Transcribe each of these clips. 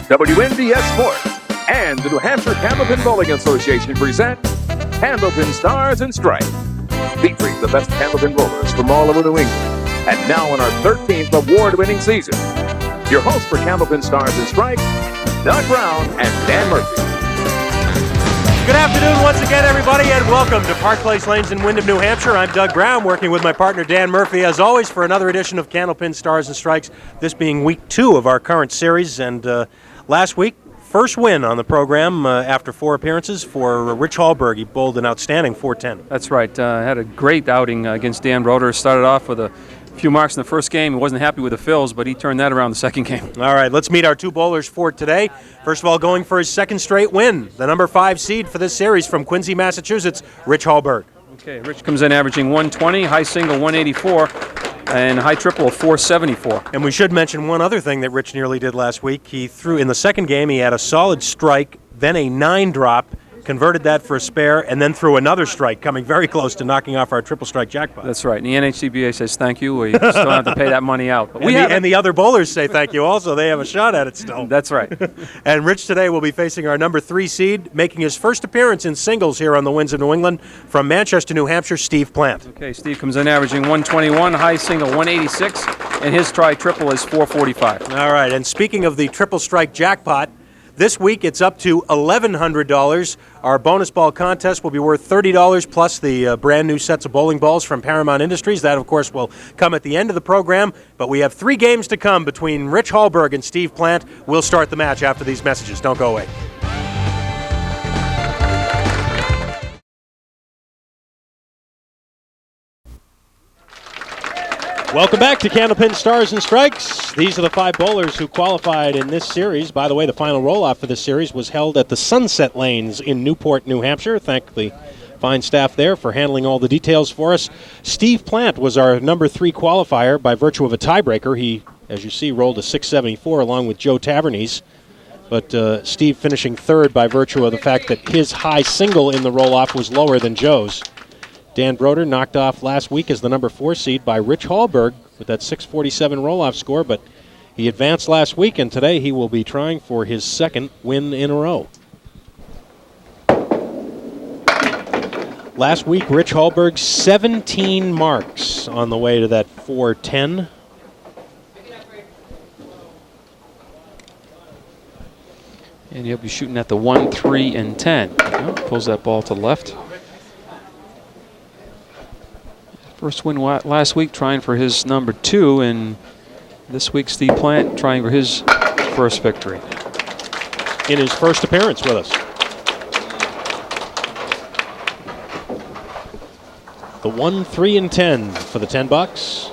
WNBS Sports and the New Hampshire Candlepin Bowling Association present Candlepin Stars and Stripes, featuring the best candlepin bowlers from all over New England. And now in our 13th award-winning season, your hosts for Candlepin Stars and Stripes, Doug Brown and Dan Murphy. Good afternoon once again, everybody, and welcome to Park Place Lanes in Windham, New Hampshire. I'm Doug Brown, working with my partner Dan Murphy, as always, for another edition of Candlepin Stars and Strikes, this being week 2 of our current series. And last week, first win on the program after 4 appearances for Rich Hallberg. He bowled an outstanding 410. That's right. Had a great outing against Dan Broder. Started off with a few marks in the first game. He wasn't happy with the fills, but he turned that around the second game. All right, let's meet our 2 bowlers for today. First of all, going for his second straight win, the number 5 seed for this series from Quincy, Massachusetts, Rich Hallberg. Okay, Rich comes in averaging 120, high single 184, and high triple of 474. And we should mention one other thing that Rich nearly did last week. He threw, in the second game, he had a solid strike, then a 9-drop, converted that for a spare, and then threw another strike, coming very close to knocking off our triple strike jackpot. That's right. And the NHCBA says thank you. We still have to pay that money out. But and the other bowlers say thank you also. They have a shot at it still. That's right. And Rich today will be facing our number 3 seed, making his first appearance in singles here on the Winds of New England, from Manchester, New Hampshire, Steve Plante. Okay, Steve comes in averaging 121, high single 186, and his tri-triple is 445. All right, and speaking of the triple strike jackpot, this week it's up to $1,100. Our bonus ball contest will be worth $30 plus the brand new sets of bowling balls from Paramount Industries. That, of course, will come at the end of the program. But we have 3 games to come between Rich Hallberg and Steve Plante. We'll start the match after these messages. Don't go away. Welcome back to Candlepin Stars and Strikes. These are the 5 bowlers who qualified in this series. By the way, the final roll-off for this series was held at the Sunset Lanes in Newport, New Hampshire. Thank the fine staff there for handling all the details for us. Steve Plante was our number 3 qualifier by virtue of a tiebreaker. He, as you see, rolled a 674 along with Joe Tavernese. But Steve finishing 3rd by virtue of the fact that his high single in the roll-off was lower than Joe's. Dan Broder knocked off last week as the number 4 seed by Rich Hallberg with that 647 roll-off score, but he advanced last week, and today he will be trying for his 2nd win in a row. Last week, Rich Hallberg, 17 marks on the way to that 410. And he'll be shooting at the 1, 3, and 10. Pulls that ball to the left. First win last week, trying for his number 2, and this week Steve Plante trying for his first victory. In his first appearance with us. The 1, 3, and 10 for the $10.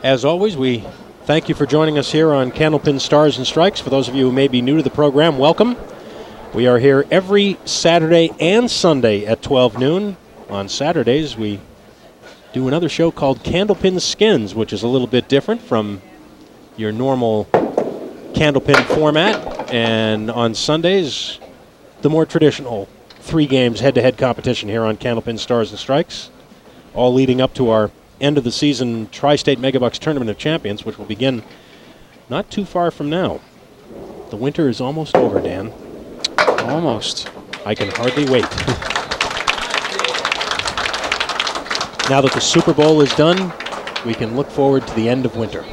As always, we thank you for joining us here on Candlepin Stars and Strikes. For those of you who may be new to the program, welcome. We are here every Saturday and Sunday at 12 noon. On Saturdays, we do another show called Candlepin Skins, which is a little bit different from your normal Candlepin format. And on Sundays, the more traditional 3 games head-to-head competition here on Candlepin Stars and Strikes, all leading up to our end of the season Tri-State Megabucks Tournament of Champions, which will begin not too far from now. The winter is almost over, Dan. Almost. I can hardly wait. Now that the Super Bowl is done, we can look forward to the end of winter.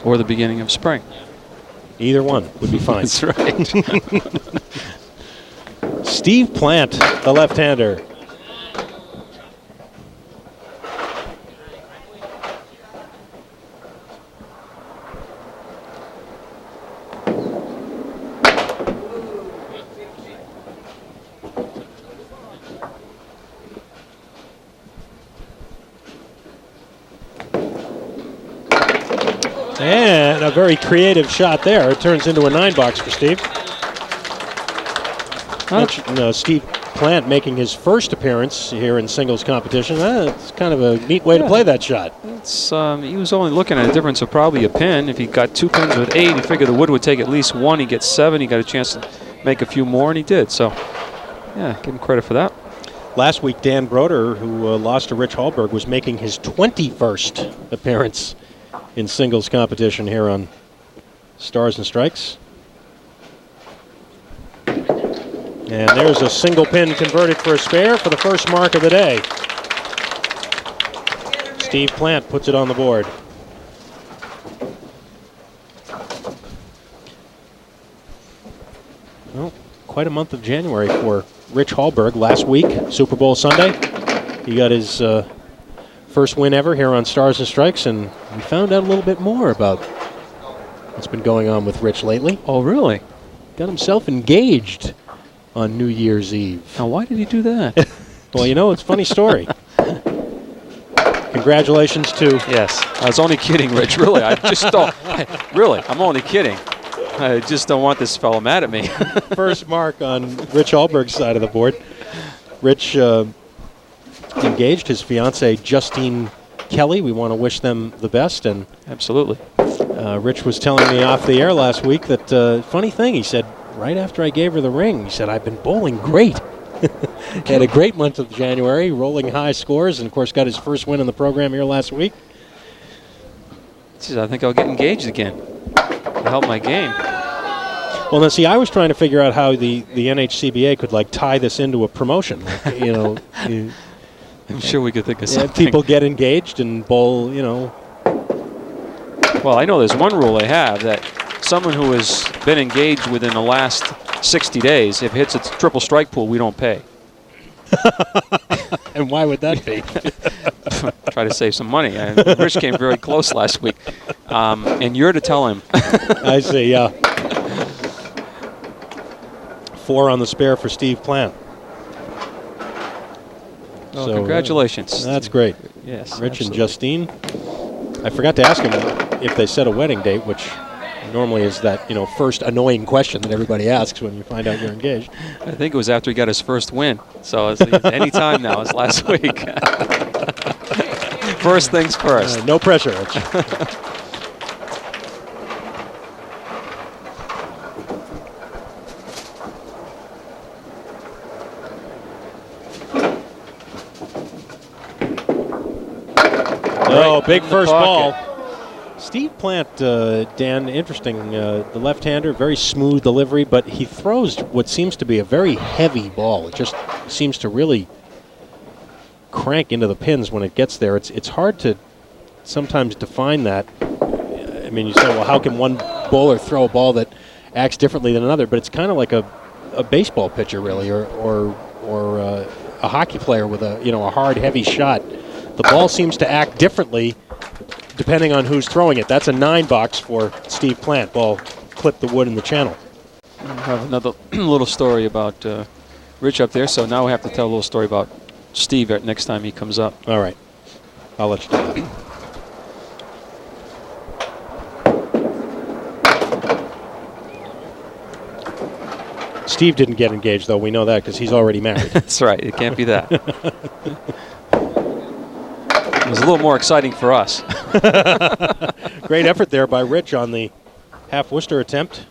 Or the beginning of spring. Either one would be fine. That's right. Steve Plante, the left-hander. And a very creative shot there. It turns into a 9-box for Steve. Steve Plante making his first appearance here in singles competition. It's kind of a neat way to play that shot. He was only looking at a difference of probably a pin. If he got 2 pins with 8, he figured the wood would take at least 1. He gets 7. He got a chance to make a few more, and he did. So Yeah, give him credit for that. Last week, Dan Broder, who lost to Rich Hallberg, was making his 21st appearance in singles competition here on Stars and Strikes. And there's a single pin converted for a spare for the first mark of the day. Steve Plante puts it on the board. Well, quite a month of January for Rich Hallberg. Last week, Super Bowl Sunday, he got his first win ever here on Stars and Strikes, and we found out a little bit more about what's been going on with Rich lately. Oh, really? Got himself engaged on New Year's Eve. Now, why did he do that? Well, you know, it's a funny story. Congratulations to... Yes. I was only kidding, Rich. Really, I just don't... Really, I'm only kidding. I just don't want this fellow mad at me. First mark on Rich Hallberg's side of the board. Rich engaged his fiancée, Justine Kelly. We want to wish them the best. And absolutely. Rich was telling me off the air last week that, funny thing, he said, right after I gave her the ring, he said, I've been bowling great. Had a great month of January, rolling high scores, and of course got his first win in the program here last week. Jeez, I think I'll get engaged again to help my game. Well, now see, I was trying to figure out how the NHCBA could like tie this into a promotion. Like, you know, I'm sure we could think of something. People get engaged and bowl, you know. Well, I know there's one rule they have that someone who has been engaged within the last 60 days, if it hits a triple strike pool, we don't pay. And why would that be? Try to save some money. Rich came very close last week. And you're to tell him. I see, yeah. 4 on the spare for Steve Plante. Oh, so, congratulations. That's great. Yes, Rich absolutely. And Justine. I forgot to ask him if they set a wedding date, which normally is that, you know, first annoying question that everybody asks when you find out you're engaged. I think it was after he got his first win. So it's any time now. It's last week. First things first. No pressure, Rich. Oh, big first ball. Steve Plante, Dan, interesting. The left-hander, very smooth delivery, but he throws what seems to be a very heavy ball. It just seems to really crank into the pins when it gets there. It's hard to sometimes define that. I mean, you say, well, how can one bowler throw a ball that acts differently than another? But it's kind of like a baseball pitcher, really, or a hockey player with a hard, heavy shot. The ball seems to act differently depending on who's throwing it. That's a 9 box for Steve Plante. Ball clipped the wood in the channel. I have another little story about Rich up there, so now we have to tell a little story about Steve next time he comes up. All right. I'll let you do that. Steve didn't get engaged, though. We know that because he's already married. That's right. It can't be that. It was a little more exciting for us. Great effort there by Rich on the half Worcester attempt.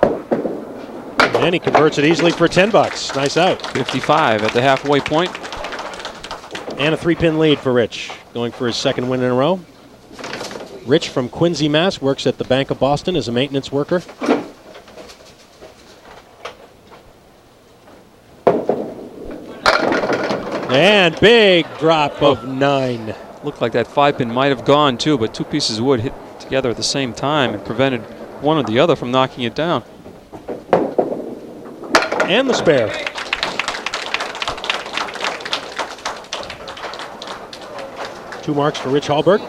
And he converts it easily for 10 bucks. Nice out. 55 at the halfway point. And a 3-pin lead for Rich, going for his second win in a row. Rich from Quincy, Mass. works at the Bank of Boston as a maintenance worker. And big drop of 9. Looked like that 5-pin might have gone too, but 2 pieces of wood hit together at the same time and prevented one or the other from knocking it down. And the spare. Two marks for Rich Hallberg.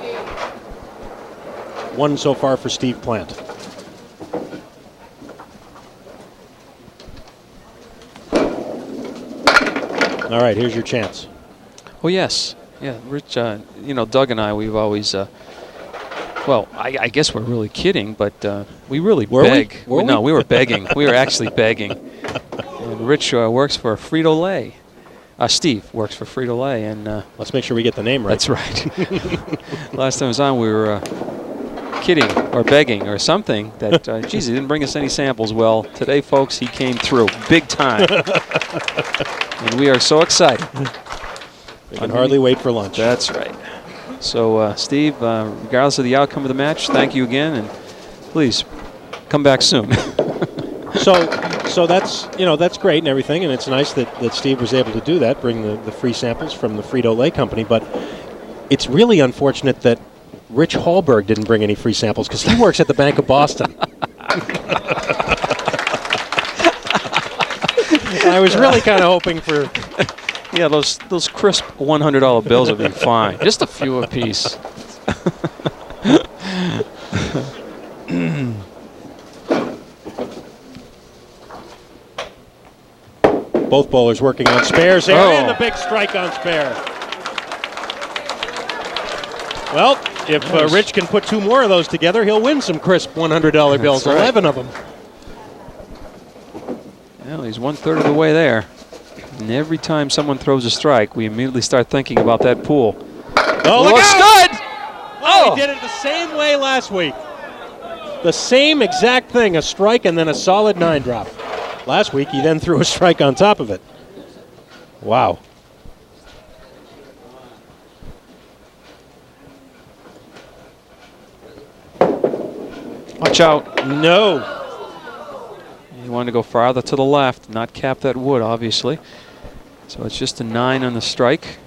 1 so far for Steve Plante. All right, here's your chance. Oh, yes. Yeah, Rich, Doug and I, we've always, well, I guess we're really kidding, but we really beg. No, we were begging. We were actually begging. And Rich works for Frito-Lay. Steve works for Frito-Lay. And let's make sure we get the name right. That's right. Last time I was on, we were kidding or begging or something that, geez, he didn't bring us any samples. Well, today, folks, he came through big time. And we are so excited. We can hardly wait for lunch. That's right. So, Steve, regardless of the outcome of the match, thank you again, and please come back soon. So that's that's great and everything, and it's nice that Steve was able to do that, bring the free samples from the Frito-Lay company. But it's really unfortunate that Rich Hallberg didn't bring any free samples because he works at the Bank of Boston. I was really kind of hoping for. Yeah, those crisp $100 bills would be fine. Just a few apiece. Both bowlers working on spares there, and the big strike on spare. Well, if Rich can put 2 more of those together, he'll win some crisp $100 bills, right. 11 of them. Well, he's 1/3 of the way there. And every time someone throws a strike, we immediately start thinking about that pool. Oh, look out! Good! Oh, he did it the same way last week. The same exact thing, a strike and then a solid 9 drop. Last week, he then threw a strike on top of it. Wow. Watch out. No. He wanted to go farther to the left, not cap that wood, obviously. So it's just a 9 on the strike.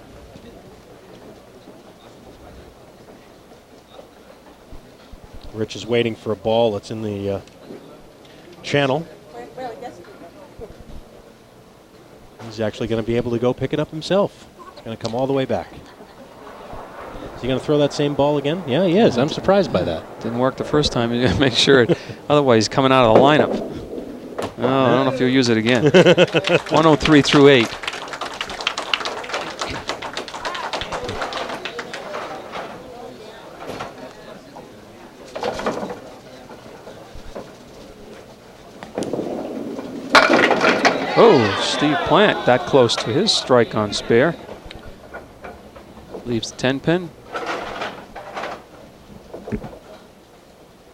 Rich is waiting for a ball that's in the channel. He's actually going to be able to go pick it up himself. He's going to come all the way back. Is he going to throw that same ball again? Yeah, he is. I'm surprised by that. Didn't work the first time. You got to make sure. Otherwise, he's coming out of the lineup. Oh, I don't know if he'll use it again. 103 through 8. Oh, Steve Plante that close to his strike on spare. Leaves the 10-pin.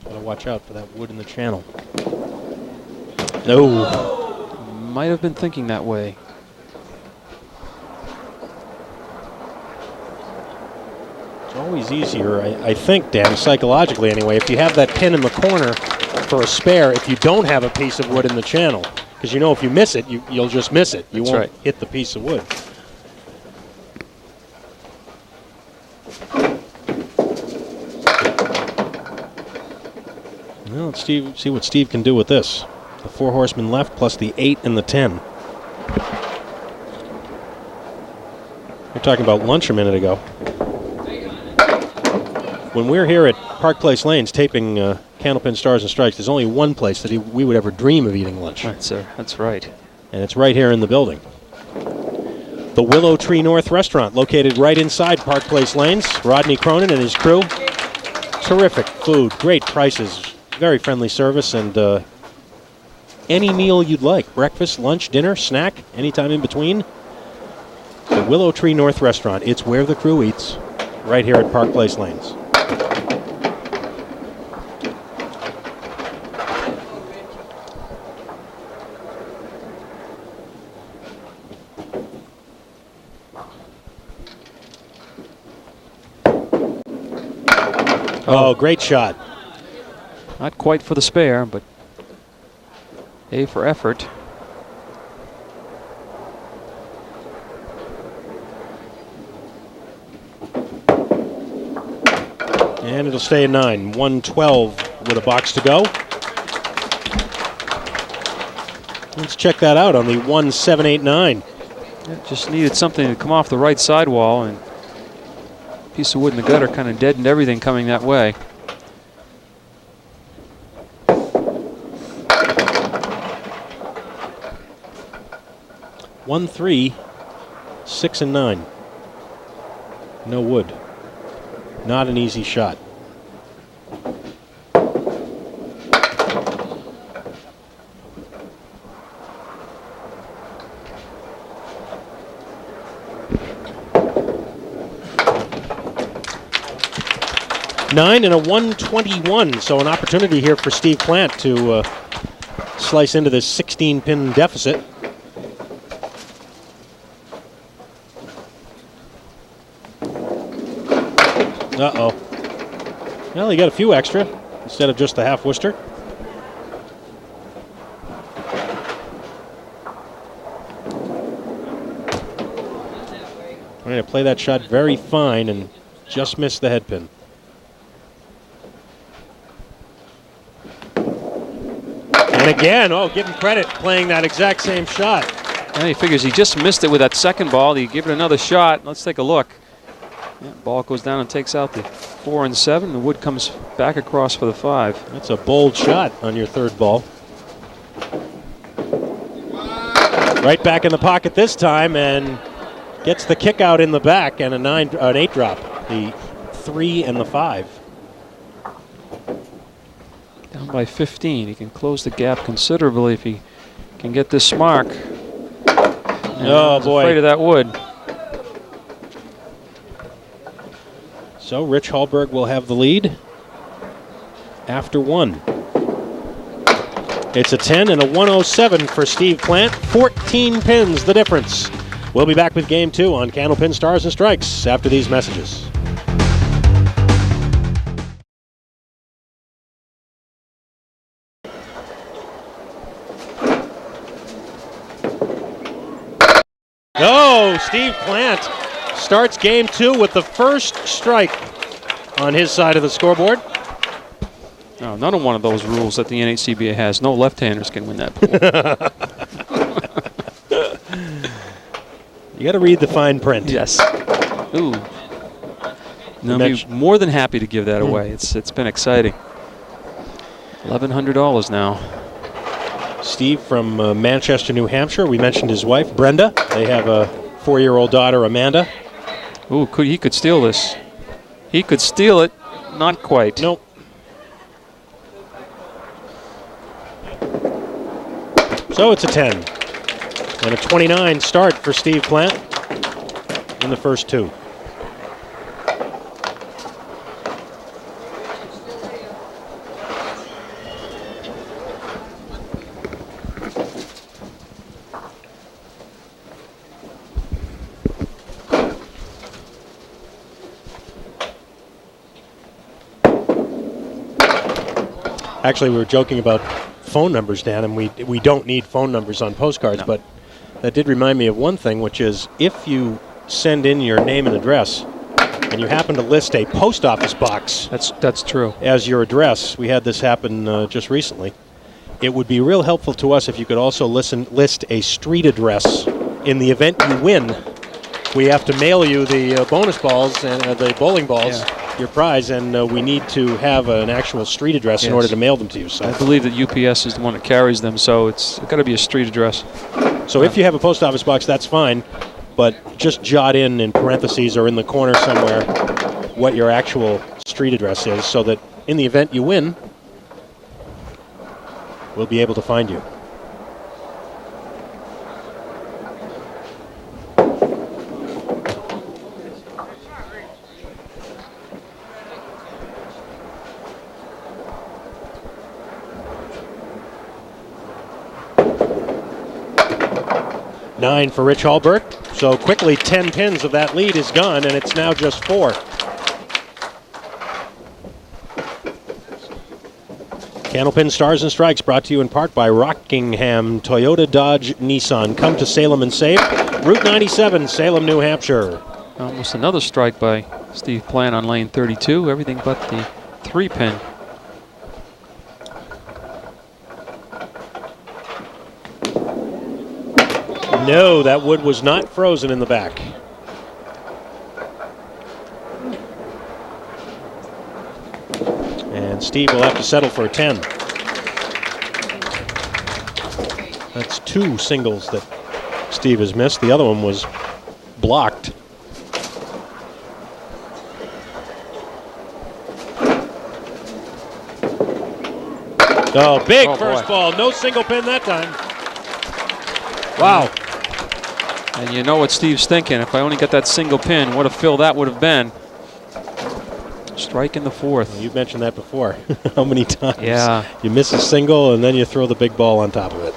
Gotta watch out for that wood in the channel. No. Might have been thinking that way. It's always easier, I think, Dan, psychologically anyway, if you have that pin in the corner for a spare, if you don't have a piece of wood in the channel. Because you know if you miss it, you'll just miss it. You won't hit the piece of wood. Well, let's see what Steve can do with this. The 4 horsemen left plus the 8 and the 10. We were talking about lunch a minute ago. When we're here at Park Place Lanes taping Candlepin Stars and Strikes, there's only one place that we would ever dream of eating lunch. That's right. And it's right here in the building. The Willow Tree North restaurant, located right inside Park Place Lanes. Rodney Cronin and his crew. Terrific food, great prices, very friendly service, and any meal you'd like. Breakfast, lunch, dinner, snack, anytime in between. The Willow Tree North restaurant. It's where the crew eats, right here at Park Place Lanes. Oh, great shot. Not quite for the spare, but A for effort. And it'll stay at 9. 112 with a box to go. Let's check that out on the 1789. Just needed something to come off the right sidewall, and a piece of wood in the gutter kind of deadened everything coming that way. One, 3, 6, and 9. No wood. Not an easy shot. 9 and a 121, so an opportunity here for Steve Plante to slice into this 16-pin deficit. Uh-oh. Well, he got a few extra instead of just the half Worcester. Trying to play that shot very fine and just missed the head pin. And again, oh, give him credit playing that exact same shot. And he figures he just missed it with that second ball. He give it another shot. Let's take a look. Yeah, ball goes down and takes out the 4 and 7. The wood comes back across for the 5. That's a bold shot on your third ball. Right back in the pocket this time and gets the kick out in the back and an 8 drop. The 3 and the 5. Down by 15. He can close the gap considerably if he can get this mark. Oh boy! Afraid of that wood. So Rich Hallberg will have the lead after 1. It's a 10 and a 107 for Steve Plante. 14 pins the difference. We'll be back with Game 2 on Candlepin Stars and Strikes after these messages. Oh, Steve Plante starts Game 2 with the first strike on his side of the scoreboard. No, none of one of those rules that the NHCBA has. No left-handers can win that pool. You got to read the fine print. Yes. Ooh. No, I'd be more than happy to give that away. It's been exciting. $1,100 now. Steve from Manchester, New Hampshire. We mentioned his wife, Brenda. They have a 4-year-old daughter, Amanda. Ooh, he could steal this. He could steal it. Not quite. Nope. So it's a 10. And a 29 start for Steve Plante in the first 2. Actually, we were joking about phone numbers, Dan, and we don't need phone numbers on postcards, but that did remind me of one thing, which is if you send in your name and address and you happen to list a post office box that's true as your address, we had this happen just recently, it would be real helpful to us if you could also list a street address. In the event you win, we have to mail you the bonus balls and the bowling balls, your prize, and we need to have an actual street address in order to mail them to you. So I believe that UPS is the one that carries them, so it's got to be a street address. So if you have a post office box, that's fine, but just jot in parentheses or in the corner somewhere what your actual street address is so that in the event you win, we'll be able to find you. Nine for Rich Hallberg. So quickly 10 pins of that lead is gone, and it's now just 4. Candlepin Stars and Strikes brought to you in part by Rockingham Toyota Dodge Nissan. Come to Salem and save. Route 97, Salem, New Hampshire. Almost another strike by Steve Plante on lane 32. Everything but the 3-pin. No, that wood was not frozen in the back. And Steve will have to settle for a 10. That's 2 singles that Steve has missed. The other one was blocked. Oh, big first ball. No single pin that time. Wow. And you know what Steve's thinking. If I only got that single pin, what a fill that would have been. Strike in the fourth. Well, you've mentioned that before. How many times? Yeah. You miss a single and then you throw the big ball on top of it.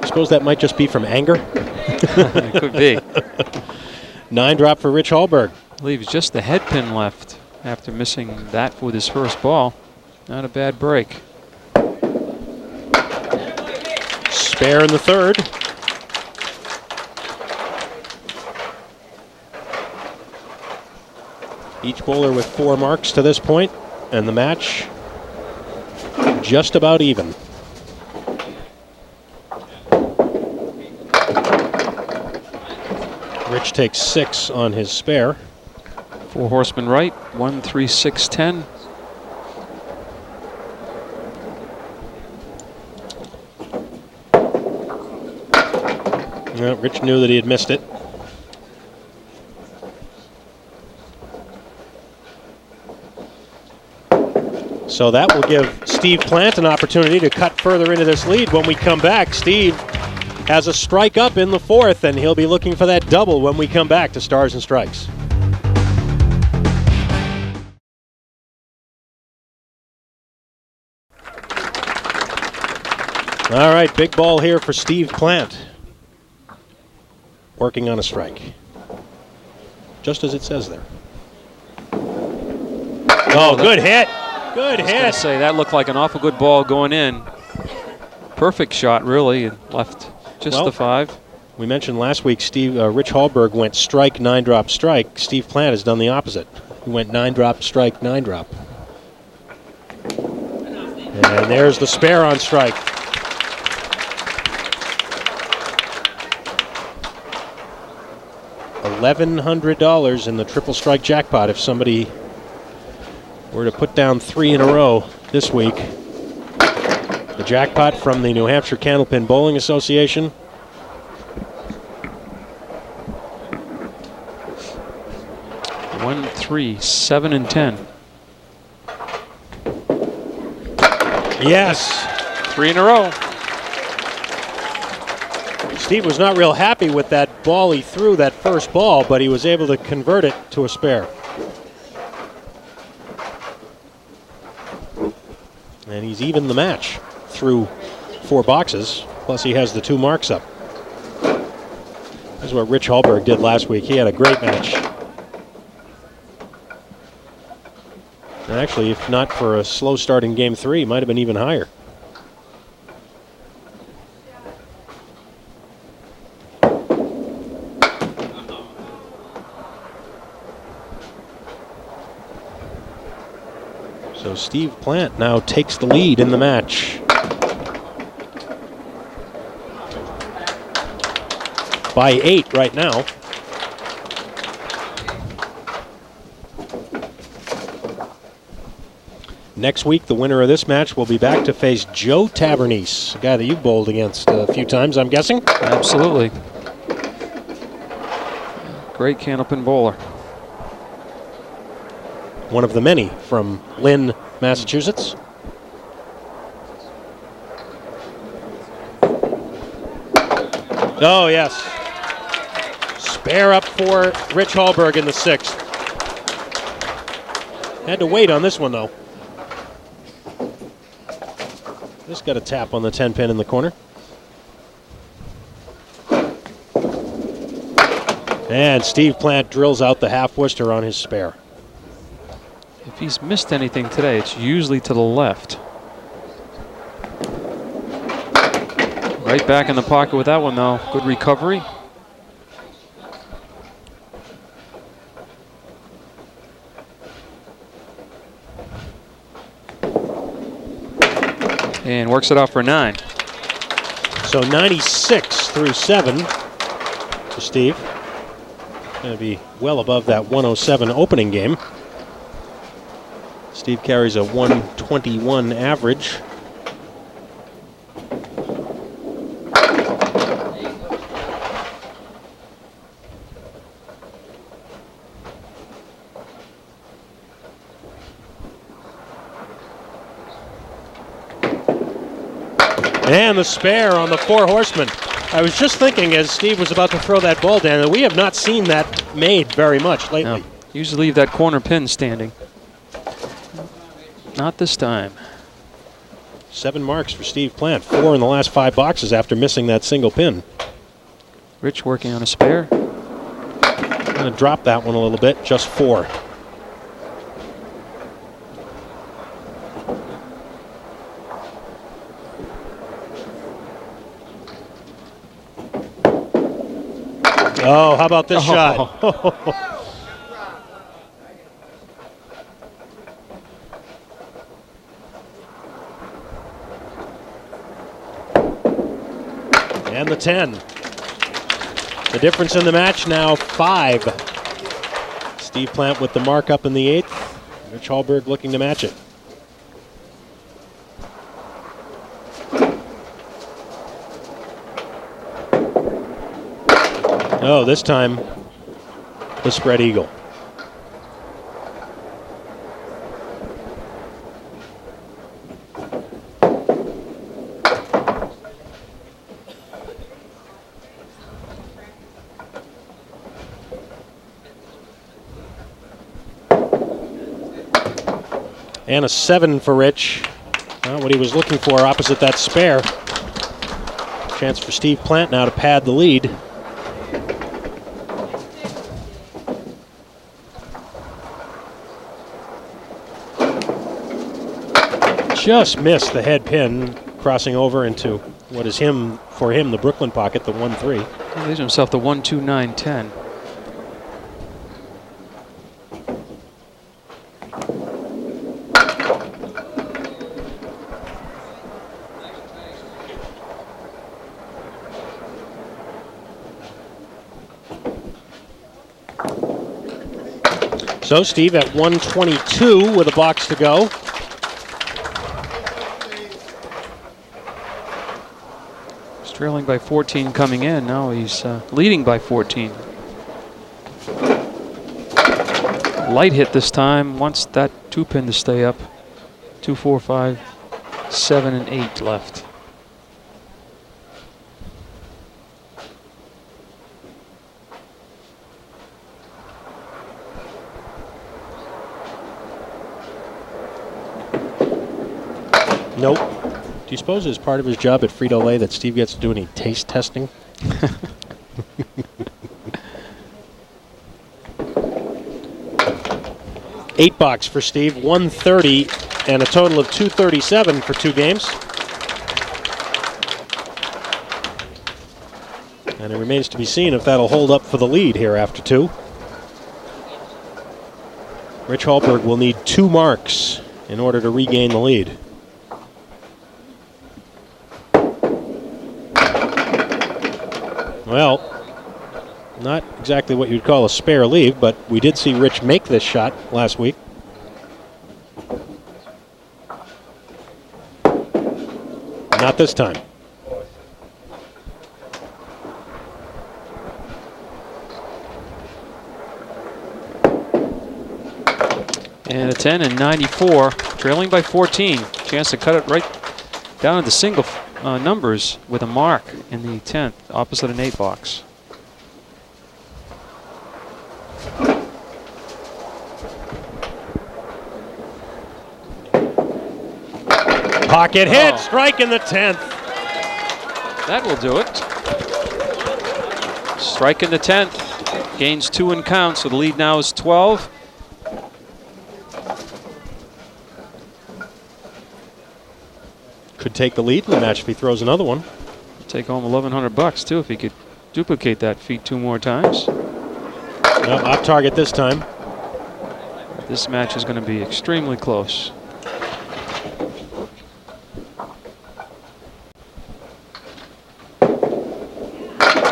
I suppose that might just be from anger. It could be. 9-drop for Rich Hallberg. Leaves just the head pin left after missing that with his first ball. Not a bad break. Spare in the third. Each bowler with 4 marks to this point, and the match just about even. Rich takes 6 on his spare. 4 horsemen right, 1, 3, 6, 10. Well, Rich knew that he had missed it. So that will give Steve Plante an opportunity to cut further into this lead. When we come back, Steve has a strike up in the fourth, and he'll be looking for that double when we come back to Stars and Strikes. All right, big ball here for Steve Plante. Working on a strike. Just as it says there. Oh, good hit. Good hit. I was say that looked like an awful good ball going in. Perfect shot, really, and left just the 5. We mentioned last week Rich Hallberg went strike, 9-drop, strike. Steve Plante has done the opposite. He went 9-drop, strike, 9-drop. And there's the spare on strike. $1,100 in the triple strike jackpot if somebody were to put down 3 in a row this week. The jackpot from the New Hampshire Candlepin Bowling Association. One, 3, 7, and 10. Yes. 3 in a row. Steve was not real happy with that ball he threw, that first ball, but he was able to convert it to a spare. And he's evened the match through 4 boxes, plus he has the 2 marks up. That's what Rich Hallberg did last week. He had a great match. And actually, if not for a slow start in Game 3, might have been even higher. So Steve Plante now takes the lead in the match. By 8 right now. Next week, the winner of this match will be back to face Joe Tavernese, a guy that you've bowled against a few times, I'm guessing? Absolutely. Great Candlepin bowler. One of the many from Lynn, Massachusetts. Oh, yes. Spare up for Rich Hallberg in the 6th. Had to wait on this one, though. Just got a tap on the 10 pin in the corner. And Steve Plante drills out the half Worcester on his spare. If he's missed anything today, it's usually to the left. Right back in the pocket with that one, though. Good recovery. And works it off for 9. So 96 through 7 for Steve. Going to be well above that 107 opening game. Steve carries a 121 average. And the spare on the Four Horsemen. I was just thinking as Steve was about to throw that ball down that we have not seen that made very much lately. No. Usually leave that corner pin standing. Not this time. 7 marks for Steve Plante. 4 in the last 5 boxes after missing that single pin. Rich working on a spare. I'm going to drop that one a little bit. Just 4. Oh, how about this shot? And the 10. The difference in the match now 5. Steve Plante with the mark up in the 8th. Rich Hallberg looking to match it. Oh, this time the spread eagle. And a 7 for Rich. Not what he was looking for opposite that spare. Chance for Steve Plante now to pad the lead. Just missed the head pin, crossing over into what is for him the Brooklyn pocket, the 1-3. He leaves himself the 1-2-9-10. So Steve at 122 with a box to go. Trailing by 14 coming in. Now he's leading by 14. Light hit this time. Wants that 2-pin to stay up. 2, 4, 5, 7, and 8 left. Nope. Do you suppose as part of his job at Frito-Lay that Steve gets to do any taste testing? Eight box for Steve, 130 and a total of 237 for 2 games. And it remains to be seen if that'll hold up for the lead here after 2. Rich Hallberg will need 2 marks in order to regain the lead. Well, not exactly what you'd call a spare leave, but we did see Rich make this shot last week. Not this time. And a 10 and 94, trailing by 14. Chance to cut it right down to the single numbers with a mark in the 10th, opposite an 8 box. Pocket hit, strike in the 10th. That will do it. Strike in the 10th, gains 2 and count, so the lead now is 12. Could take the lead in the match if he throws another one. Take home $1,100 too if he could duplicate that feat 2 more times. No, off target this time. This match is going to be extremely close.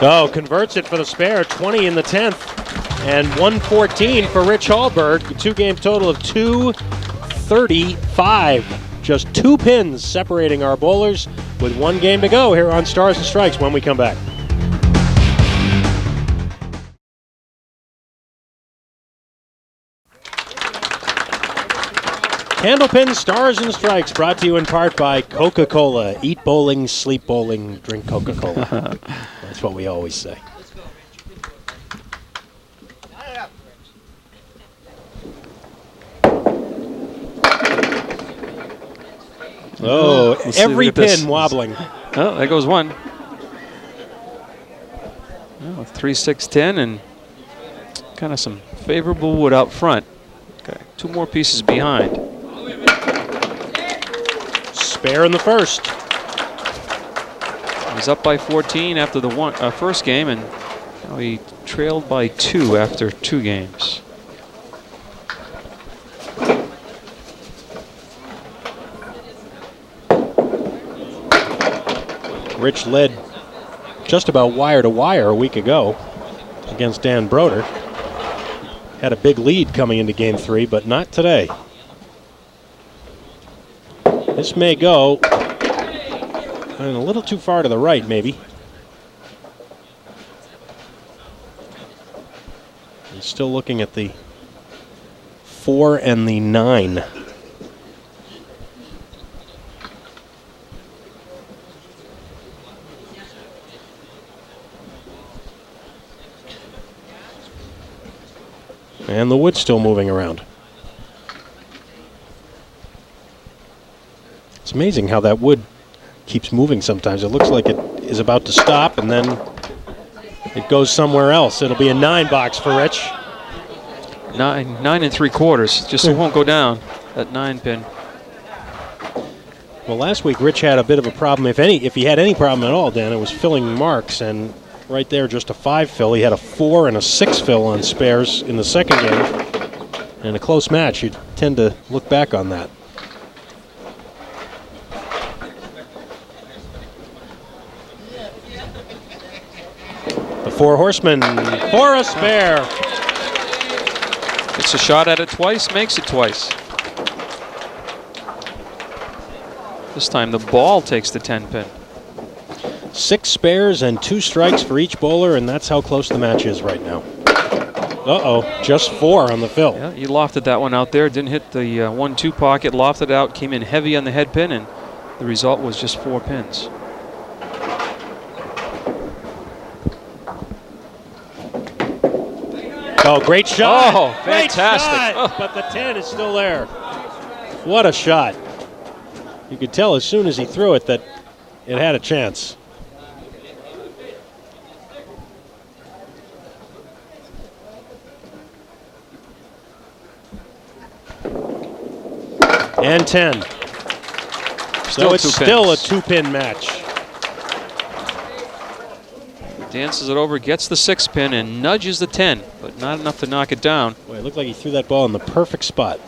Oh, converts it for the spare, 20 in the 10th, and 114 for Rich Hallberg. A 2-game total of 235. Just 2 pins separating our bowlers with 1 game to go here on Stars and Strikes when we come back. Candlepin Stars and Strikes brought to you in part by Coca-Cola. Eat bowling, sleep bowling, drink Coca-Cola. That's what we always say. Oh, every pin wobbling. Oh, there goes one. Oh, 3, 6, 10, and kind of some favorable wood out front. Okay, 2 more pieces behind. Spare in the first. He's up by 14 after the first game, and now he trailed by 2 after 2 games. Rich led just about wire to wire a week ago against Dan Broder. Had a big lead coming into game 3, but not today. This may go and a little too far to the right, maybe. He's still looking at the 4 and the 9. And the wood's still moving around. It's amazing how that wood keeps moving sometimes. It looks like it is about to stop, and then it goes somewhere else. It'll be a 9 box for Rich. 9 3/4. Just it won't go down. That 9 pin. Well, last week Rich had a bit of a problem. If he had any problem at all, Dan, it was filling marks, and right there just a 5 fill. He had a 4 and a 6 fill on spares in the second game. In a close match, you tend to look back on that. The 4 horsemen for a spare. Gets a shot at it twice, makes it twice. This time the ball takes the 10 pin. 6 spares and 2 strikes for each bowler, and that's how close the match is right now. Uh-oh, just 4 on the fill. Yeah, he lofted that one out there, didn't hit the 1-2 pocket, lofted out, came in heavy on the head pin, and the result was just 4 pins. Oh, great shot. Oh, great fantastic. Shot, oh. But the 10 is still there. What a shot. You could tell as soon as he threw it that it had a chance. And 10. So it's still a 2-pin match. Dances it over, gets the 6 pin, and nudges the 10, but not enough to knock it down. Boy, it looked like he threw that ball in the perfect spot.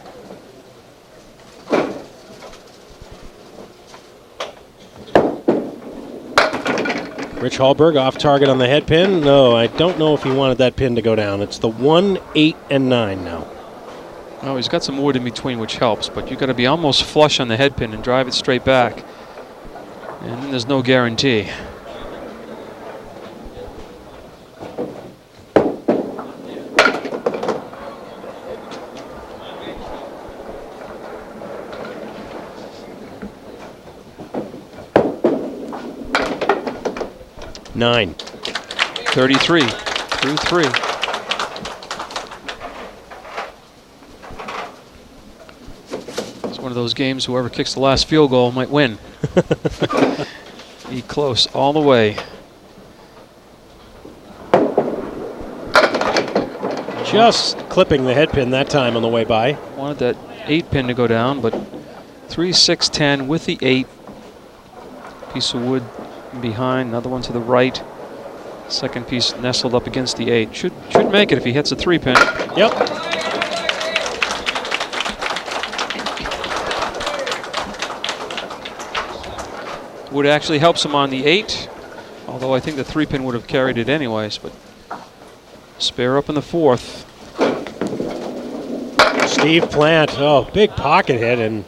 Rich Hallberg off target on the head pin. No, I don't know if he wanted that pin to go down. It's the 1, 8, and 9 now. Oh, he's got some wood in between, which helps, but you've got to be almost flush on the head pin and drive it straight back. And then there's no guarantee. Nine. 33 through 3. It's one of those games whoever kicks the last field goal might win. Be close all the way. Just clipping the head pin that time on the way by. Wanted that 8 pin to go down, but 3, 6, 10 with the 8. Piece of wood behind, another one to the right. Second piece nestled up against the 8. Should make it if he hits a 3 pin. Yep. Wood actually helps him on the 8, although I think the 3 pin would have carried it anyways, but spare up in the 4th. Steve Plante, oh, big pocket hit and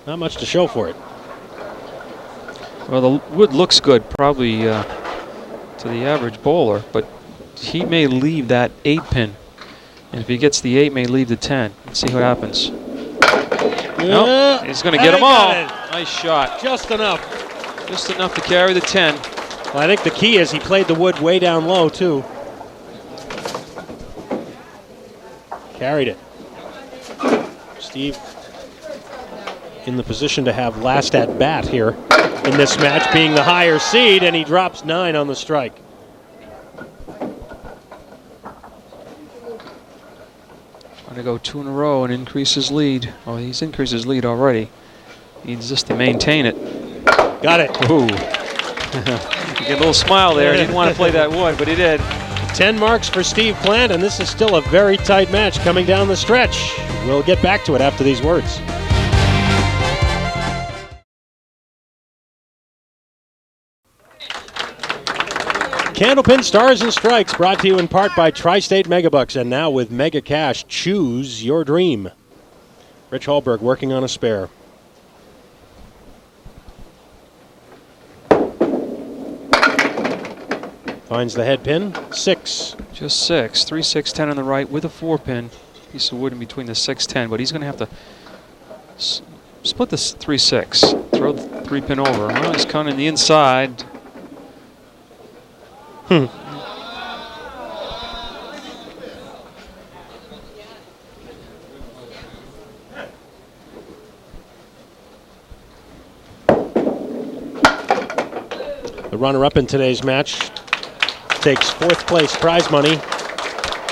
not much to show for it. Well, the wood looks good, probably to the average bowler, but he may leave that 8 pin. And if he gets the 8, may leave the 10. Let's see what happens. Nope, he's going to get them all. It. Nice shot. Just enough. Just enough to carry the 10. Well, I think the key is he played the wood way down low, too. Carried it. Steve in the position to have last at bat here in this match, being the higher seed, and he drops 9 on the strike. Going to go 2 in a row and increase his lead. Oh, he's increased his lead already. He needs just to maintain it. Got it. Ooh. You get a little smile there. He didn't want to play that wood, but he did. 10 marks for Steve Plante, and this is still a very tight match coming down the stretch. We'll get back to it after these words. Candlepin Stars and Strikes, brought to you in part by Tri-State Megabucks, and now with Mega Cash, choose your dream. Rich Hallberg working on a spare. Finds the head pin, 6. Just 6. 3, 6, 10 on the right with a 4-pin. Piece of wood in between the 6, 10, but he's going to have to split this 3, 6. Throw the 3-pin over. Well, he's counting the inside. The runner-up in today's match takes 4th place prize money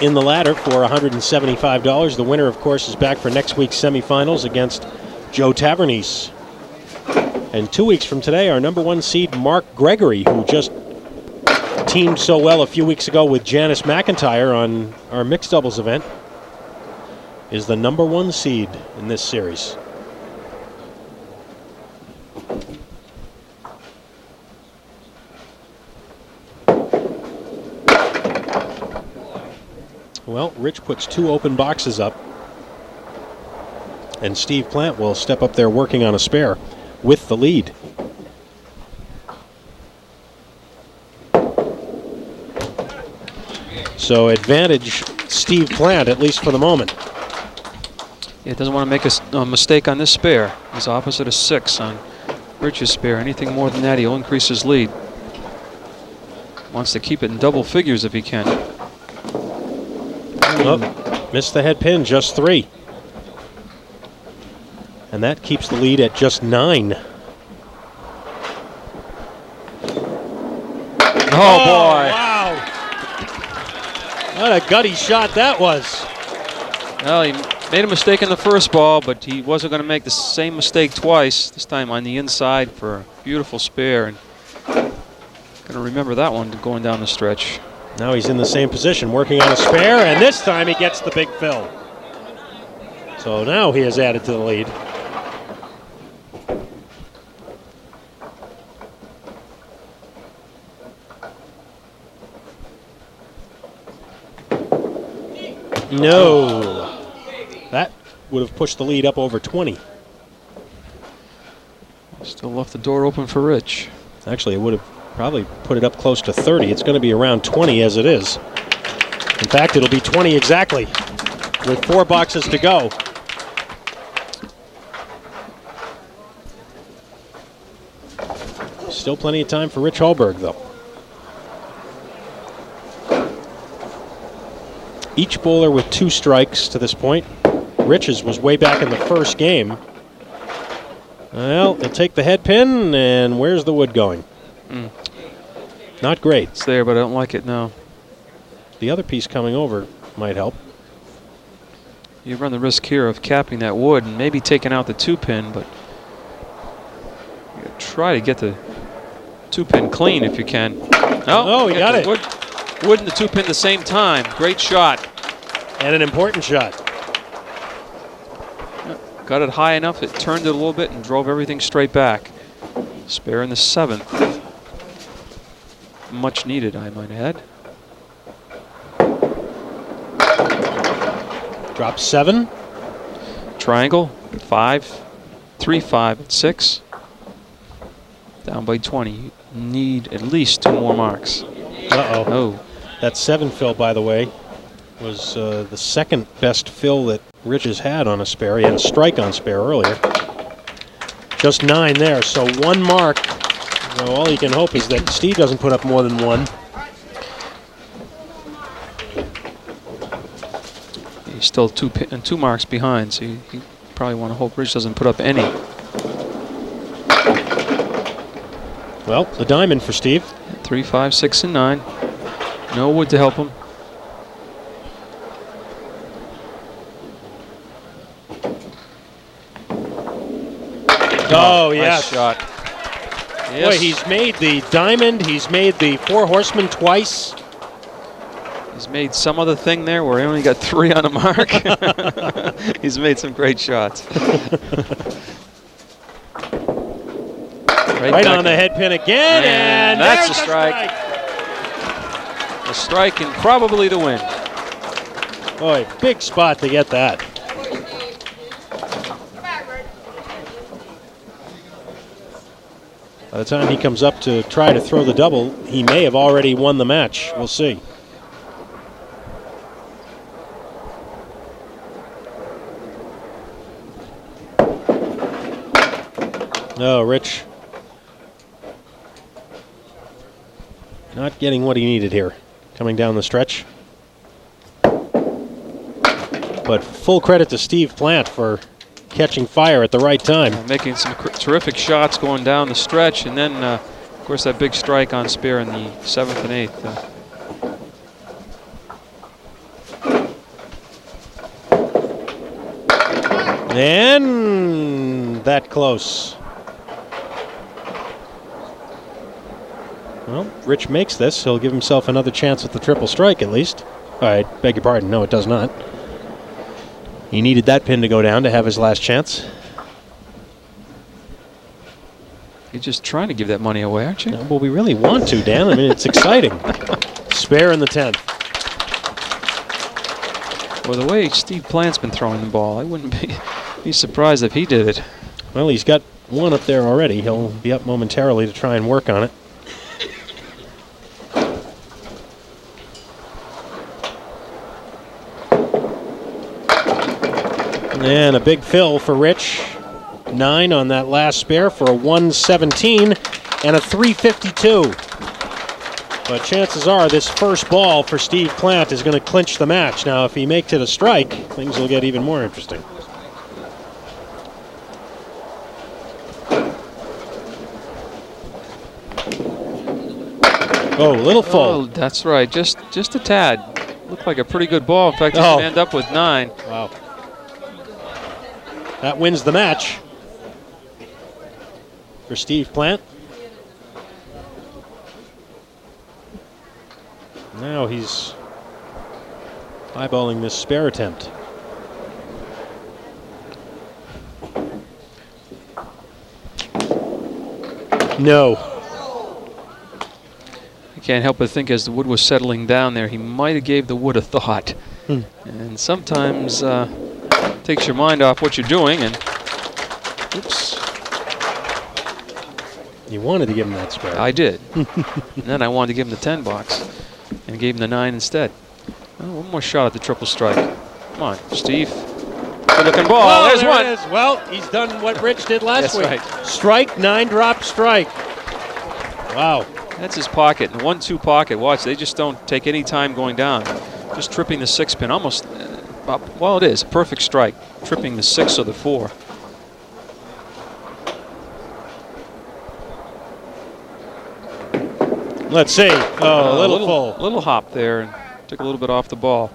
in the ladder for $175. The winner, of course, is back for next week's semifinals against Joe Tavernese. And 2 weeks from today, our number 1 seed, Mark Gregory, who just teamed so well a few weeks ago with Janice McIntyre on our mixed doubles event, is the number 1 seed in this series. Well, Rich puts 2 open boxes up, and Steve Plante will step up there working on a spare with the lead. So advantage Steve Plante, at least for the moment. Yeah, doesn't want to make a mistake on this spare. He's opposite of 6 on Rich's spare. Anything more than that, he'll increase his lead. Wants to keep it in double figures if he can. Oh, missed the head pin, just 3. And that keeps the lead at just 9. Oh boy. Wow. What a gutty shot that was. Well, he made a mistake in the first ball, but he wasn't going to make the same mistake twice, this time on the inside for a beautiful spare. And going to remember that one going down the stretch. Now he's in the same position, working on a spare, and this time he gets the big fill. So now he has added to the lead. No. That would have pushed the lead up over 20. Still left the door open for Rich. Actually, it would have probably put it up close to 30. It's going to be around 20 as it is. In fact, it'll be 20 exactly with 4 boxes to go. Still plenty of time for Rich Hallberg, though. Each bowler with 2 strikes to this point. Rich's was way back in the first game. Well, they'll take the head pin, and where's the wood going? Not great. It's there, but I don't like it now. The other piece coming over might help. You run the risk here of capping that wood and maybe taking out the 2-pin, but you try to get the 2-pin clean if you can. Oh, he got it. Wood and the 2-pin at the same time. Great shot. And an important shot. Got it high enough, it turned it a little bit and drove everything straight back. Spare in the 7th. Much needed, I might add. Drop 7. Triangle, 5, 3, 5, and 6. Down by 20. You need at least 2 more marks. Uh-oh. Oh. That 7 fill, by the way, was the second best fill that Rich has had on a spare. He had a strike on spare earlier. Just 9 there, so 1 mark. So all you can hope is that Steve doesn't put up more than 1. He's still 2 marks behind, so you probably want to hope Rich doesn't put up any. Well, the diamond for Steve. 3, 5, 6, and 9. No wood to help him. Oh, yes. Nice shot. Yes. Boy, he's made the diamond. He's made the 4 horsemen twice. He's made some other thing there where he only got 3 on the mark. He's made some great shots. Right on the head pin again, and that's a strike. A strike and probably the win. Boy, big spot to get that. By the time he comes up to try to throw the double, he may have already won the match. We'll see. No, Rich. Not getting what he needed here, coming down the stretch. But full credit to Steve Plante for catching fire at the right time. Making some terrific shots going down the stretch, and then, of course, that big strike on spare in the 7th and 8th. And that close. Well, Rich makes this. He'll give himself another chance at the triple strike at least. I beg your pardon. No, it does not. He needed that pin to go down to have his last chance. You're just trying to give that money away, aren't you? No, well, we really want to, Dan. I mean, it's exciting. Spare in the 10th. Well, the way Steve Plante's been throwing the ball, I wouldn't be surprised if he did it. Well, he's got 1 up there already. He'll be up momentarily to try and work on it. And a big fill for Rich. 9 on that last spare for a 117 and a 352. But chances are this first ball for Steve Plante is going to clinch the match. Now, if he makes it a strike, things will get even more interesting. Oh, a little full. Oh, that's right. Just a tad. Looked like a pretty good ball. In fact, he's going to end up with 9. Wow. That wins the match for Steve Plante. Now he's eyeballing this spare attempt. No. I can't help but think as the wood was settling down there, he might have gave the wood a thought. And sometimes takes your mind off what you're doing, and oops. You wanted to give him that spare. I did. And then I wanted to give him the 10 box and gave him the 9 instead. Well, 1 more shot at the triple strike. Come on, Steve. Good looking ball. Oh, there's there 1. It is. Well, he's done what Rich did last week. Right. Strike, 9 drop strike. Wow. That's his pocket. The 1-2 pocket. Watch, they just don't take any time going down. Just tripping the 6 pin. Almost, well, it is a perfect strike. Tripping the 6 or the 4. Let's see. Oh, a little full. Little hop there, and took a little bit off the ball.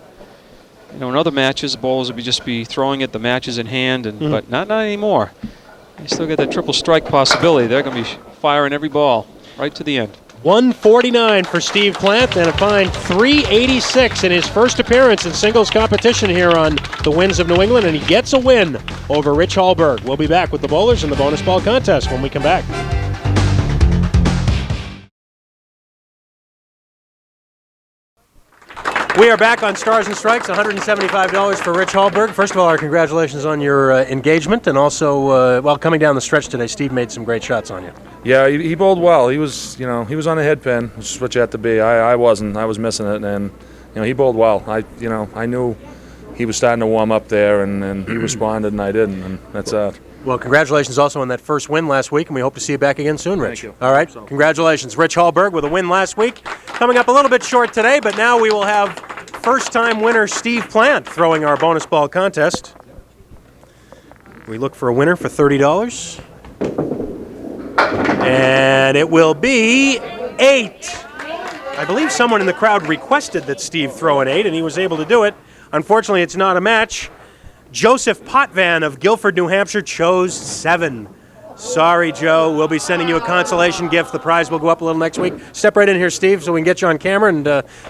You know, in other matches, bowlers would just be throwing it, the match is in hand, and but not anymore. They still get that triple strike possibility. They're going to be firing every ball right to the end. 149 for Steve Plante and a fine 386 in his first appearance in singles competition here on the Winds of New England, and he gets a win over Rich Hallberg. We'll be back with the bowlers in the bonus ball contest when we come back. We are back on Stars and Strikes, $175 for Rich Hallberg. First of all, our congratulations on your engagement, and also, well, coming down the stretch today, Steve made some great shots on you. Yeah, he bowled well. He was, he was on the head pin, which is what you have to be. I wasn't. I was missing it, and he bowled well. I knew he was starting to warm up there, and he responded, and I didn't, and that's that. Well, congratulations also on that first win last week, and we hope to see you back again soon, Rich. Thank you. All right, congratulations. Rich Hallberg with a win last week. Coming up a little bit short today, but now we will have first-time winner Steve Plante throwing our bonus ball contest. We look for a winner for $30. And it will be 8. I believe someone in the crowd requested that Steve throw an 8, and he was able to do it. Unfortunately, it's not a match. Joseph Potvin of Guilford, New Hampshire chose 7. Sorry, Joe. We'll be sending you a consolation gift. The prize will go up a little next week. Step right in here, Steve, so we can get you on camera. And,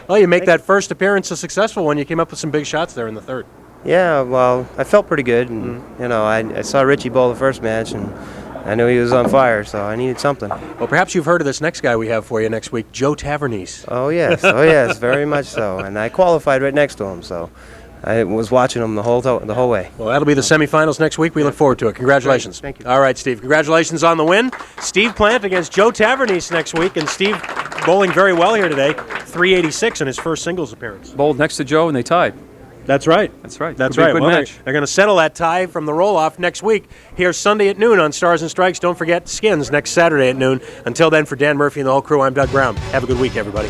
well, you make that first appearance a successful one. You came up with some big shots there in the third. Yeah, well, I felt pretty good. And, you know, I saw Richie bowl the first match, and I knew he was on fire, so I needed something. Well, perhaps you've heard of this next guy we have for you next week, Joe Tavernese. Oh, yes, very much so. And I qualified right next to him, so I was watching him the whole way. Well, that'll be the semifinals next week. We look forward to it. Congratulations. Great. Thank you. All right, Steve. Congratulations on the win. Steve Plante against Joe Tavernese next week, and Steve bowling very well here today. 386 in his first singles appearance. Bowled next to Joe, and they tied. That's right. That's right. That's Could be right. a good Well, match. they're going to settle that tie from the roll-off next week here Sunday at noon on Stars and Strikes. Don't forget Skins next Saturday at noon. Until then, for Dan Murphy and the whole crew, I'm Doug Brown. Have a good week, everybody.